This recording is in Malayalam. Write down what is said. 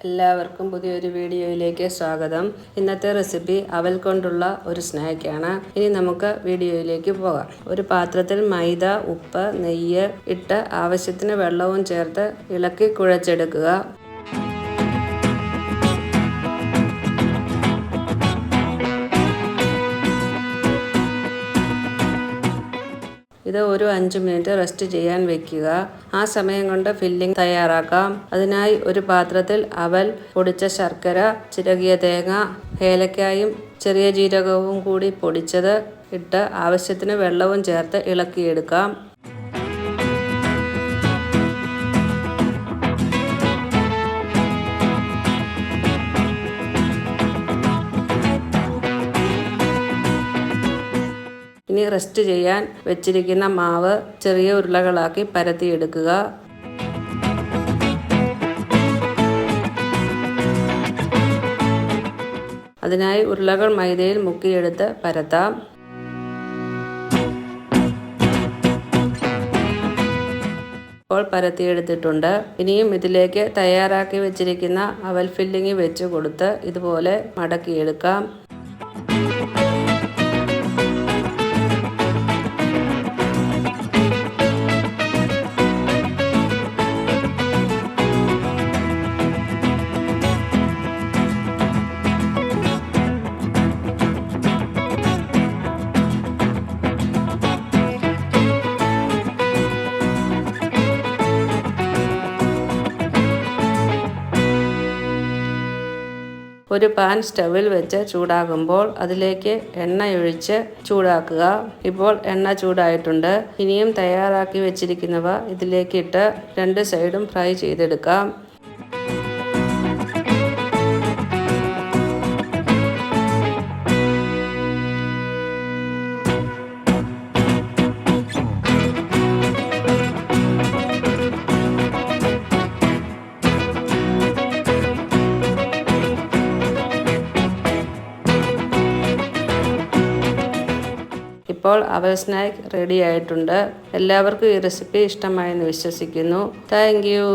എല്ലാവർക്കും പുതിയൊരു വീഡിയോയിലേക്ക് സ്വാഗതം. ഇന്നത്തെ റെസിപ്പി അവൽ കൊണ്ടുള്ള ഒരു സ്നാക്കാണ്. ഇനി നമുക്ക് വീഡിയോയിലേക്ക് പോകാം. ഒരു പാത്രത്തിൽ മൈദ, ഉപ്പ്, നെയ്യ് ഇട്ട് ആവശ്യത്തിന് വെള്ളവും ചേർത്ത് ഇളക്കി കുഴച്ചെടുക്കുക. ഇത് ഒരു 5 മിനിറ്റ് റെസ്റ്റ് ചെയ്യാൻ വെക്കുക. ആ സമയം കൊണ്ട് ഫില്ലിംഗ് തയ്യാറാക്കാം. അതിനായി ഒരു പാത്രത്തിൽ അവൽ, പൊടിച്ച ശർക്കര, ചിരകിയ തേങ്ങ, ഏലക്കായും ചെറിയ ജീരകവും കൂടി പൊടിച്ചത് ഇട്ട് ആവശ്യത്തിന് വെള്ളവും ചേർത്ത് ഇളക്കിയെടുക്കാം. ഇനി റെസ്റ്റ് ചെയ്യാൻ വെച്ചിരിക്കുന്ന മാവ് ചെറിയ ഉരുളകളാക്കി പരത്തിയെടുക്കുക. അതിനായി ഉരുളകൾ മൈദയിൽ മുക്കിയെടുത്ത് പരത്താം. ഇപ്പോൾ പരത്തിയെടുത്തിട്ടുണ്ട്. ഇനിയും ഇതിലേക്ക് തയ്യാറാക്കി വെച്ചിരിക്കുന്ന അവൽ ഫില്ലിംഗ് വെച്ച് കൊടുത്ത് ഇതുപോലെ മടക്കിയെടുക്കാം. ഒരു പാൻ സ്റ്റവിൽ വെച്ച് ചൂടാകുമ്പോൾ അതിലേക്ക് എണ്ണയൊഴിച്ച് ചൂടാക്കുക. ഇപ്പോൾ എണ്ണ ചൂടായിട്ടുണ്ട്. ഇനിയും തയ്യാറാക്കി വെച്ചിരിക്കുന്നവ ഇതിലേക്ക് ഇട്ട് 2 സൈഡും ഫ്രൈ ചെയ്തെടുക്കാം. ഇപ്പോൾ അവൽ സ്നാക്ക് റെഡി ആയിട്ടുണ്ട്. എല്ലാവർക്കും ഈ റെസിപ്പി ഇഷ്ടമായെന്ന് വിശ്വസിക്കുന്നു. Thank you.